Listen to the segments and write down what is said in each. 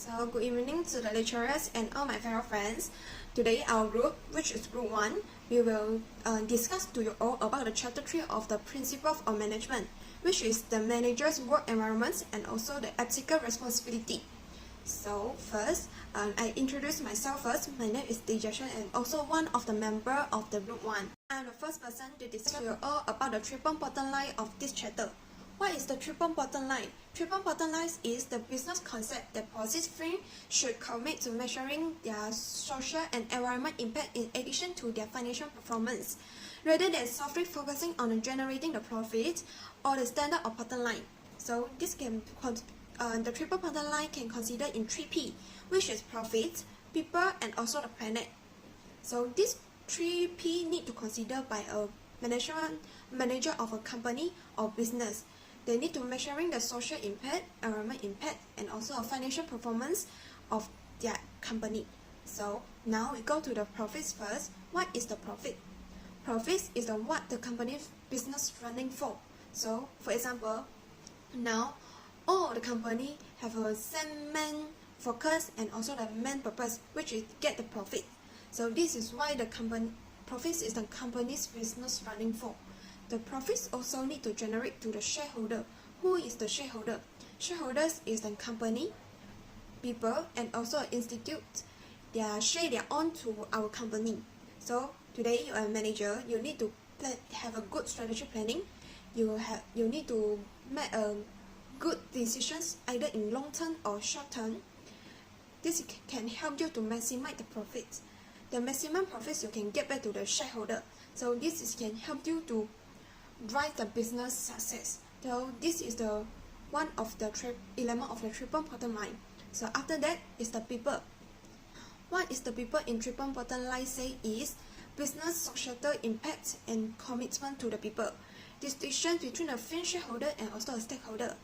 So good evening to the lecturers and all my fellow friends. Today our group, which is group 1, we will discuss to you all about the chapter 3 of the Principles of Management, which is the manager's work environment and also the ethical responsibility. So first, I introduce myself first. My name is Dejason and also one of the member of the group 1. I'm the first person to discuss to you all about the triple bottom line of this chapter. What is the triple bottom line? Triple bottom line is the business concept that deposit firms should commit to measuring their social and environment impact in addition to their financial performance, rather than solely focusing on generating the profit or the standard of bottom line. So this can the triple bottom line can consider in 3P, which is profit, people, and also the planet. So this 3P need to consider by a manager of a company or business. They need to measuring the social impact, environment impact, and also a financial performance of their company. So now we go to the profits first. What is the profit? Profits is what the company's business running for. So for example, now all the company have a same main focus and also the main purpose, which is get the profit. So this is why the company profits is the company's business running for. The profits also need to generate to the shareholder. Who is the shareholder? Shareholders is the company, people, and also institute. They share their own to our company. So today you are a manager. You need to have a good strategy planning. You need to make a good decisions either in long term or short term. This can help you to maximize the profits. The maximum profits you can get back to the shareholder. So this can help you to drive the business success. So this is the one of the element of the triple bottom line. So after that is the people. What is the people in triple bottom line say is business societal impact and commitment to the people. Distinction between the firm shareholder and also a stakeholder.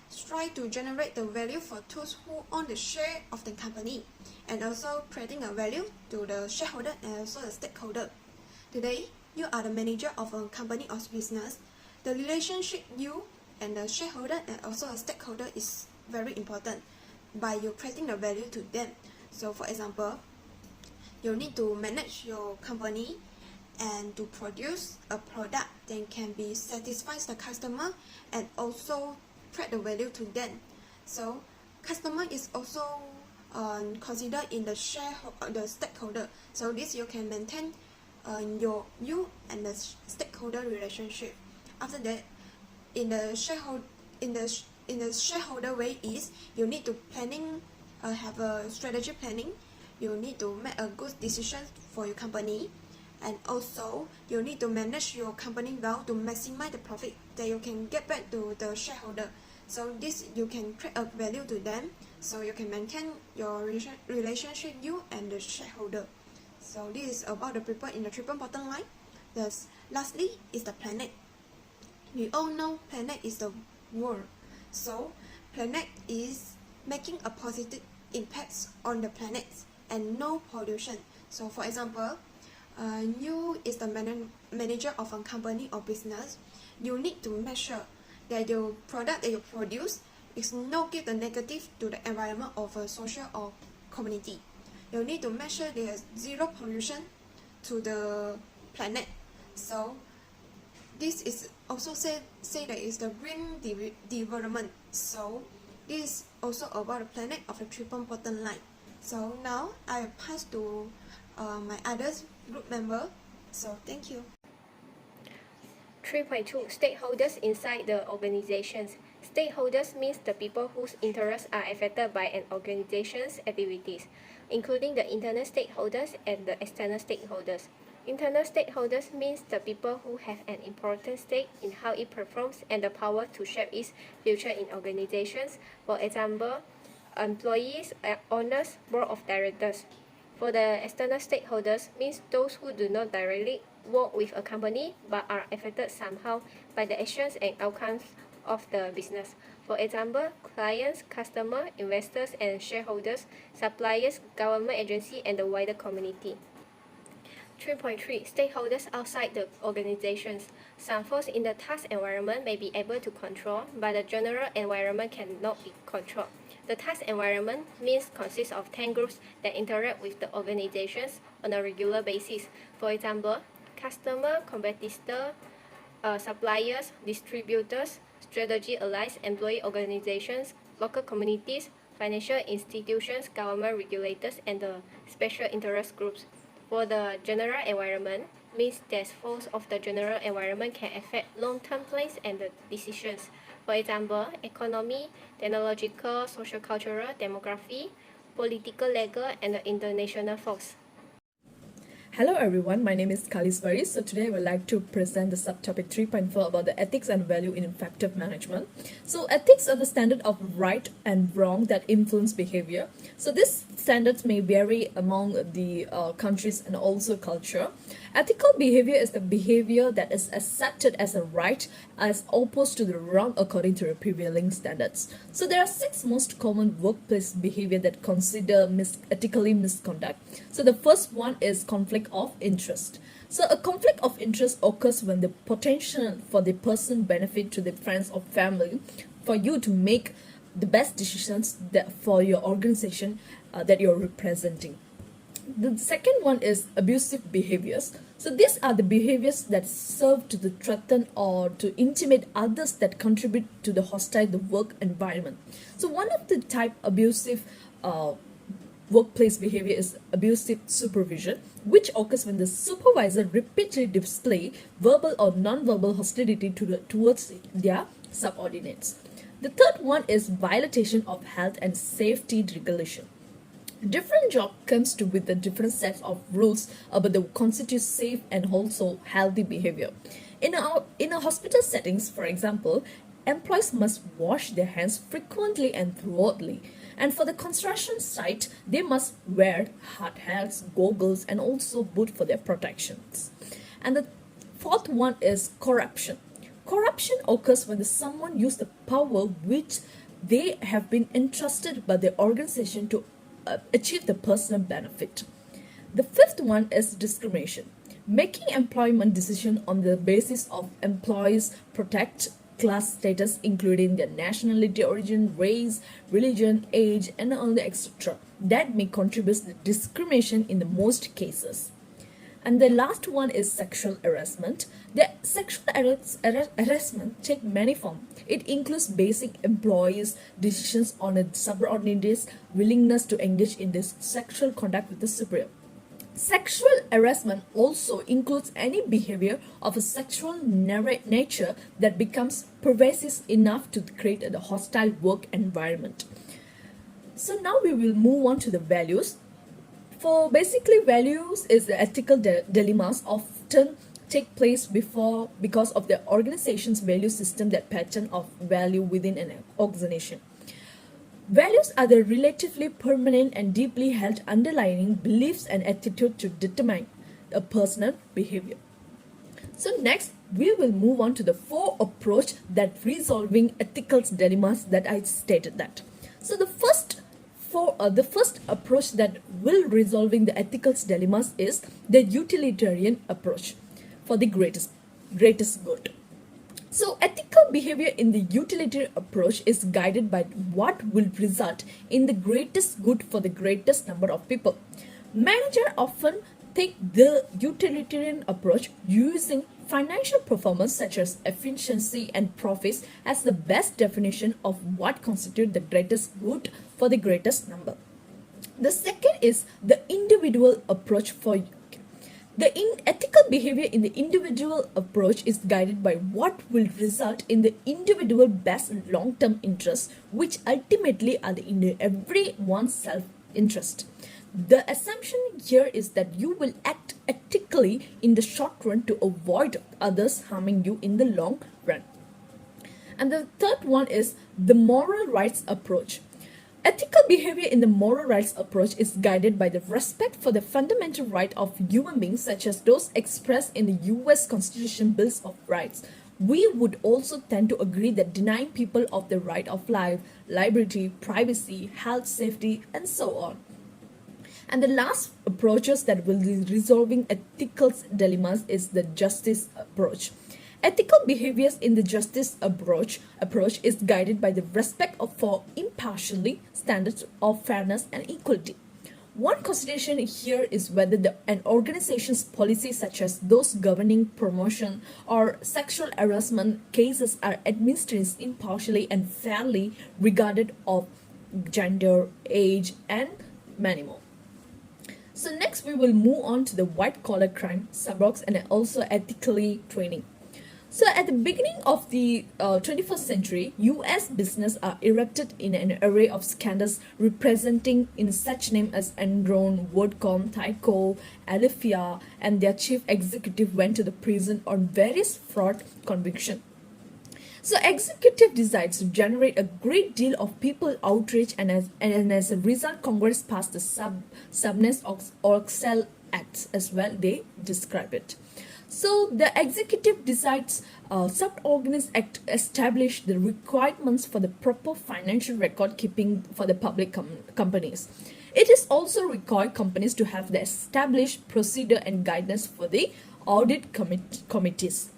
Strive to generate the value for those who own the share of the company, and also creating a value to the shareholder and also the stakeholder. Today, you are the manager of a company or business. The relationship you and the shareholder and also a stakeholder is very important by you creating the value to them. So for example, you need to manage your company and to produce a product that can be satisfies the customer and also create the value to them. So customer is also considered in the the stakeholder. So this you can maintain you and the stakeholder relationship. After that, in the shareholder way is you need to planning have a strategy planning. You need to make a good decision for your company, and also you need to manage your company well to maximize the profit that you can get back to the shareholder. So this you can create a value to them, so you can maintain your relationship you and the shareholder. So this is about the people in the triple bottom line. Lastly is the planet. We all know planet is the world. So planet is making a positive impact on the planet and no pollution. So for example, you is the manager of a company or business. You need to make sure that your product that you produce is not give the negative to the environment of a social or community. You need to make sure there is zero pollution to the planet. So this is also say that is the green development. So this is also about the planet of the triple bottom line. So now I will pass to my other group member. So thank you. 3.2 Stakeholders inside the organizations. Stakeholders means the people whose interests are affected by an organization's activities, including the internal stakeholders and the external stakeholders. Internal stakeholders means the people who have an important stake in how it performs and the power to shape its future in organizations. For example, employees, owners, board of directors. For the external stakeholders means those who do not directly work with a company but are affected somehow by the actions and outcomes of the business. For example, clients, customers, investors and shareholders, suppliers, government agency, and the wider community. 3.3 Stakeholders outside the organizations. Some forces in the task environment may be able to control, but the general environment cannot be controlled. The task environment means consists of 10 groups that interact with the organizations on a regular basis. For example, customer, competitor, suppliers, distributors, strategy allies, employee organizations, local communities, financial institutions, government regulators, and the special interest groups. For the general environment, means that force of the general environment can affect long-term plans and the decisions. For example, economy, technological, social-cultural, demography, political, legal, and the international force. Hello everyone, my name is Kalisvari. So today I would like to present the subtopic 3.4 about the ethics and value in effective management. So ethics are the standard of right and wrong that influence behavior. So these standards may vary among the countries and also culture. Ethical behavior is the behavior that is accepted as a right as opposed to the wrong according to the prevailing standards. So there are 6 most common workplace behavior that consider ethically misconduct. So the first one is conflict of interest. So a conflict of interest occurs when the potential for the person benefit to the friends or family for you to make the best decisions for your organization that you're representing. The second one is abusive behaviors. So these are the behaviors that serve to threaten or to intimidate others that contribute to the hostile work environment. So one of the type abusive workplace behavior is abusive supervision, which occurs when the supervisor repeatedly display verbal or non-verbal hostility towards their subordinates. The third one is violation of health and safety regulation. Different job comes to with the different sets of rules about the constitute safe and also healthy behavior. In a hospital settings, for example, employees must wash their hands frequently and thoroughly. And for the construction site, they must wear hard hats, goggles, and also boot for their protections. And the fourth one is corruption. Corruption occurs when someone uses the power which they have been entrusted by the organization to achieve the personal benefit. The fifth one is discrimination. Making employment decisions on the basis of employees' protect class status, including their nationality, origin, race, religion, age, and all the etc. That may contribute to discrimination in the most cases. And the last one is sexual harassment. The sexual harassment take many forms. It includes basic employees' decisions on a subordinate's willingness to engage in this sexual contact with the superior. Sexual harassment also includes any behavior of a sexual nature that becomes pervasive enough to create a hostile work environment. So now we will move on to the values. For basically values is the ethical dilemmas often take place because of the organization's value system, that pattern of value within an organization. Values are the relatively permanent and deeply held underlying beliefs and attitude to determine a personal behavior. So next, we will move on to the 4 approach that resolving ethical dilemmas that I stated that. So the first approach that will resolving the ethical dilemmas is the utilitarian approach for the greatest good. So ethical behavior in the utilitarian approach is guided by what will result in the greatest good for the greatest number of people. Managers often take the utilitarian approach using financial performance such as efficiency and profits as the best definition of what constitutes the greatest good for the greatest number. The second is the individual approach for the ethical behavior in the individual approach is guided by what will result in the individual best long-term interests, which ultimately are in everyone's self-interest. The assumption here is that you will act ethically in the short run to avoid others harming you in the long run. And the third one is the moral rights approach. Ethical behavior in the moral rights approach is guided by the respect for the fundamental rights of human beings, such as those expressed in the US Constitution Bills of Rights. We would also tend to agree that denying people of the right of life, liberty, privacy, health, safety, and so on. And the last approaches that will be resolving ethical dilemmas is the justice approach. Ethical behaviors in the justice approach is guided by the respect for impartiality, standards of fairness and equality. One consideration here is whether an organization's policies, such as those governing promotion or sexual harassment cases, are administered impartially and fairly regarded of gender, age, and many more. So next we will move on to the white collar crime, subworks, and also ethically training. So at the beginning of the 21st century, US business are erupted in an array of scandals representing in such names as Enron, WorldCom, Tyco, Alifia, and their chief executive went to the prison on various fraud convictions. So executive decides to generate a great deal of people outrage, and as a result, Congress passed the Sarbanes-Oxley Act as well. They describe it. So the executive decides Sarbanes Act established the requirements for the proper financial record keeping for the public companies. It is also required companies to have the established procedure and guidance for the audit committees.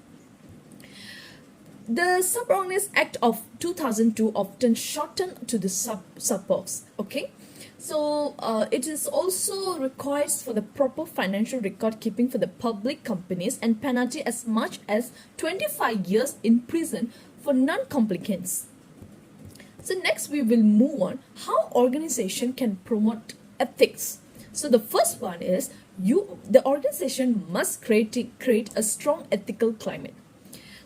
The Sarbanes Act of 2002 often shortened to the SUPOX. Okay. So it is also requires for the proper financial record keeping for the public companies and penalty as much as 25 years in prison for non-compliance. So next we will move on how organization can promote ethics. So the first one is the organization must create a strong ethical climate.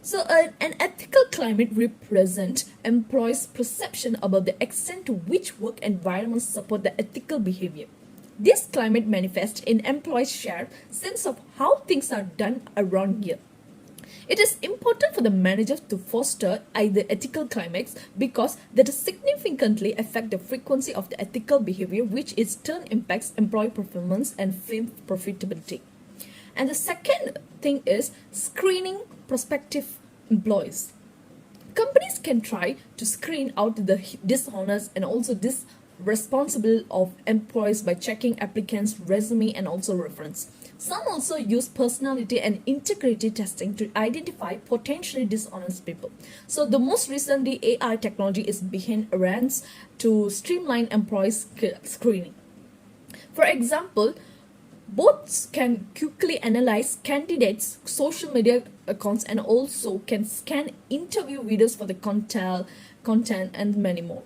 So an ethical climate represents employees' perception about the extent to which work environments support the ethical behavior. This climate manifests in employees' shared sense of how things are done around here. It is important for the managers to foster either ethical climates because that significantly affect the frequency of the ethical behavior, which in turn impacts employee performance and firm profitability. And the second thing is screening prospective employees. Companies can try to screen out the dishonest and also disresponsible of employees by checking applicants' resume and also reference. Some also use personality and integrity testing to identify potentially dishonest people. So the most recently AI technology is behind around to streamline employees screening. For example, bots can quickly analyze candidates' social media accounts and also can scan interview videos for the content and many more.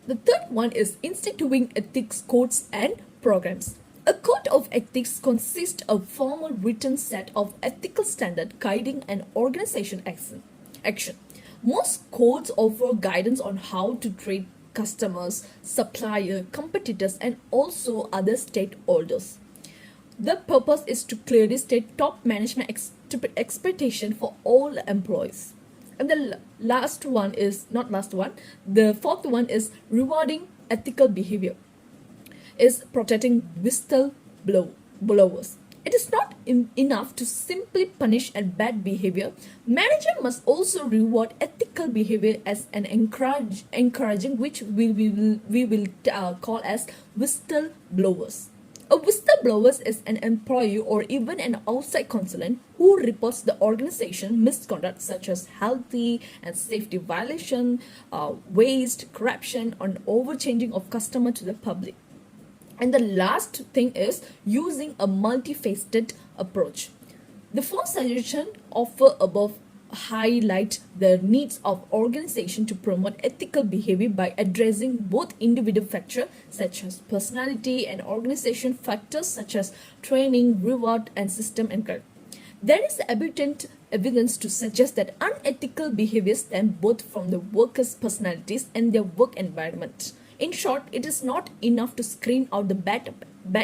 The third one is instituting ethics codes and programs. A code of ethics consists of a formal written set of ethical standards guiding an organization action. Most codes offer guidance on how to treat customers, suppliers, competitors, and also other stakeholders. The purpose is to clearly state top management expectation for all employees. And the the fourth one is rewarding ethical behavior, is protecting whistleblowers. It is not enough to simply punish a bad behavior. Manager must also reward ethical behavior as an encouraging, which we will call as whistleblowers. A whistleblower is an employee or even an outside consultant who reports the organization misconduct such as health and safety violation, waste, corruption, and overchanging of customer to the public. And the last thing is using a multifaceted approach. The four suggestions offered above highlight the needs of organization to promote ethical behavior by addressing both individual factors such as personality and organization factors such as training, reward, and system encouragement. There is abundant evidence to suggest that unethical behavior stems both from the workers' personalities and their work environment. In short, it is not enough to screen out the bad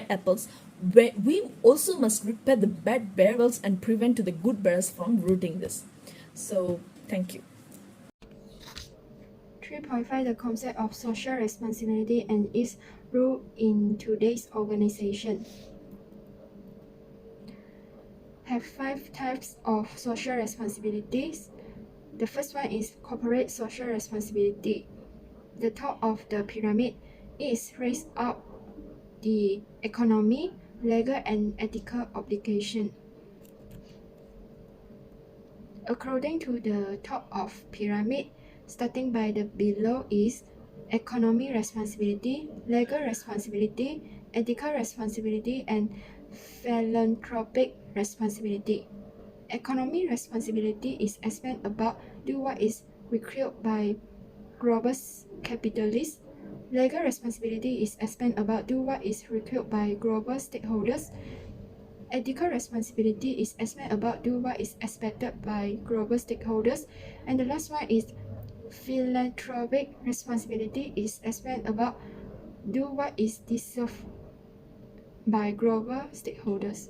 apples. We also must repair the bad barrels and prevent the good barrels from rooting this. So, thank you. 3.5 The concept of social responsibility and its role in today's organization. Have 5 types of social responsibilities. The first one is corporate social responsibility. The top of the pyramid is raised up the economy, legal and ethical obligation. According to the top of pyramid, starting by the below is economy responsibility, legal responsibility, ethical responsibility, and philanthropic responsibility. Economy responsibility is explained about do what is required by global capitalists. Legal responsibility is explained about do what is required by global stakeholders. Ethical responsibility is explained about do what is expected by global stakeholders. And the last one is philanthropic responsibility is explained about do what is deserved by global stakeholders.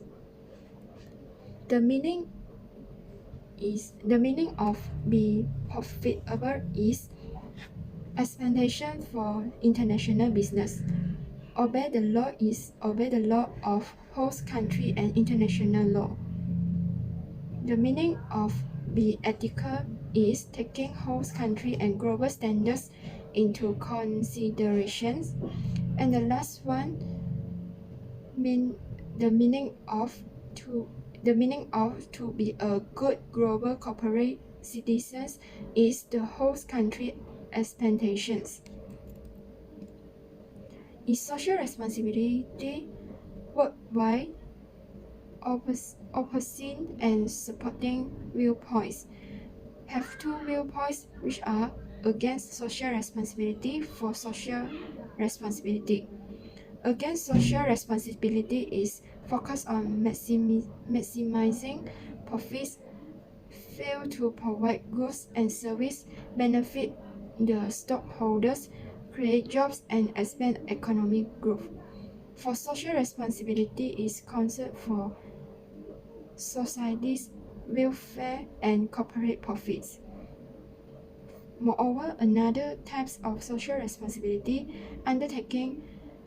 The meaning of be profitable is expectation for international business. Obey the law is obey the law of host country and international law. The meaning of be ethical is taking host country and global standards into considerations. And the last one the meaning of to be a good global corporate citizens is the host country expectations. Is social responsibility worldwide opposing and supporting viewpoints have two viewpoints which are against social responsibility for social responsibility. Against social responsibility is focused on maximizing profits, fail to provide goods and service, benefit the stockholders, create jobs, and expand economic growth. For social responsibility is concern for society's welfare and corporate profits. Moreover, another types of social responsibility undertaking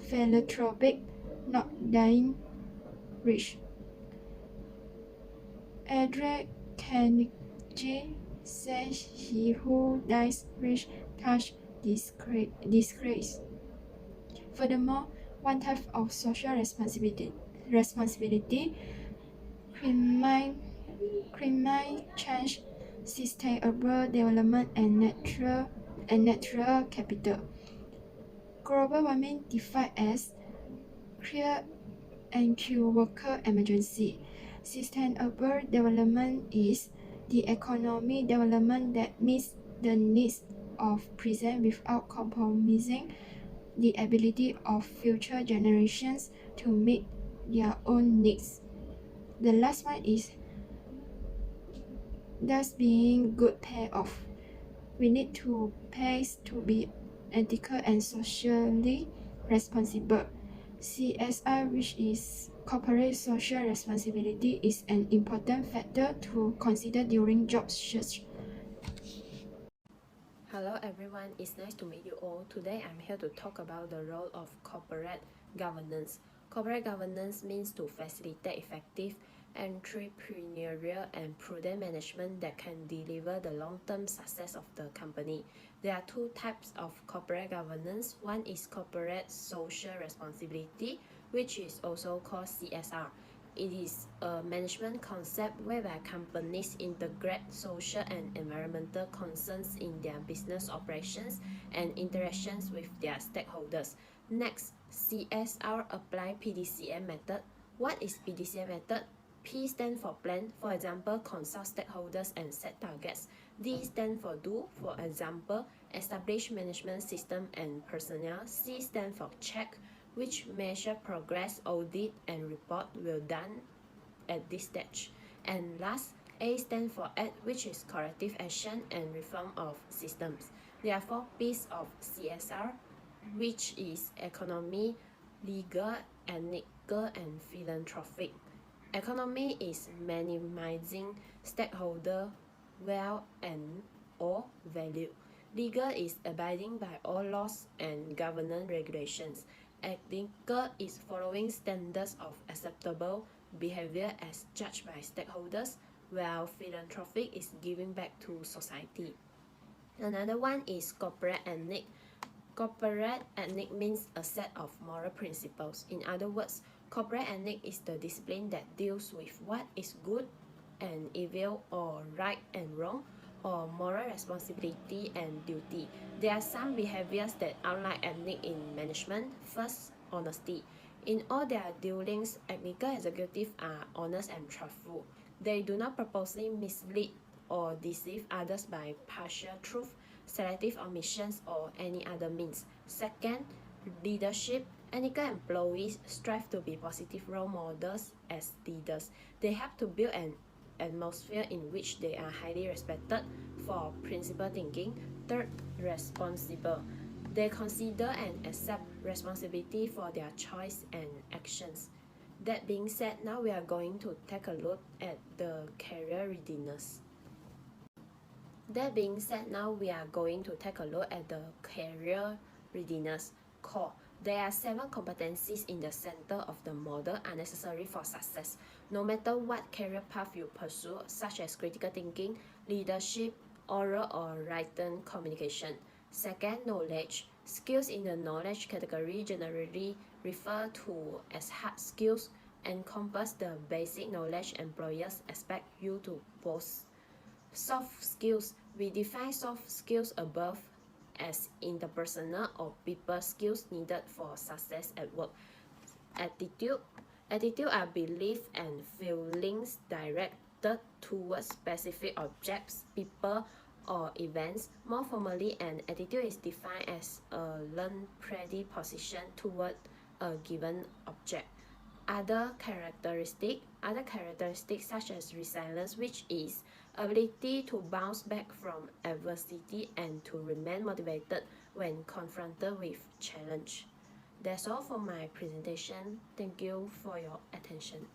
philanthropic, not dying rich. Andrew Carnegie says he who dies rich touch disgrace. Furthermore, one type of social responsibility climate change, sustainable development, and natural capital. Global warming defined as clear and acute worker emergency. Sustainable development is the economic development that meets the needs of present without compromising the ability of future generations to meet their own needs. The last one is thus being good payoff. We need to pay to be ethical and socially responsible. CSR, which is corporate social responsibility, is an important factor to consider during job search. Hello everyone, it's nice to meet you all. Today I'm here to talk about the role of corporate governance. Corporate governance means to facilitate effective entrepreneurial and prudent management that can deliver the long-term success of the company. There are two types of corporate governance. One is corporate social responsibility, which is also called CSR. It is a management concept whereby companies integrate social and environmental concerns in their business operations and interactions with their stakeholders. Next, CSR apply PDCA method. What is PDCA method? P stands for plan, for example, consult stakeholders and set targets. D stands for do, for example, establish management system and personnel. C stands for check, which measure progress, audit, and report will done at this stage. And last, A stands for act, which is corrective action and reform of systems. There are 4 P's of CSR, which is economy, legal, ethical, and philanthropic. Economy is minimizing stakeholder wealth and or value. Legal is abiding by all laws and governance regulations. Ethical is following standards of acceptable behavior as judged by stakeholders, while philanthropic is giving back to society. Another one is corporate ethic. Corporate ethic means a set of moral principles. In other words, corporate ethic is the discipline that deals with what is good, and evil, or right and wrong, or moral responsibility and duty. There are some behaviors that outline ethics in management. First, honesty. In all their dealings, technical executives are honest and truthful. They do not purposely mislead or deceive others by partial truth, selective omissions, or any other means. Second, leadership. Ethical employees strive to be positive role models as leaders. They have to build an atmosphere in which they are highly respected for principled thinking. Third, responsible. They consider and accept responsibility for their choice and actions. That being said, now we are going to take a look at the career readiness. Core. There are 7 competencies in the center of the model are necessary for success. No matter what career path you pursue, such as critical thinking, leadership, oral or written communication. Second, knowledge. Skills in the knowledge category generally refer to as hard skills, encompass the basic knowledge employers expect you to possess. Soft skills. We define soft skills above as interpersonal or people skills needed for success at work. Attitude. Attitude are beliefs and feelings directed towards specific objects, people, or events. More formally, an attitude is defined as a learned predisposition toward a given object. Other characteristics such as resilience, which is ability to bounce back from adversity and to remain motivated when confronted with challenge. That's all for my presentation. Thank you for your attention.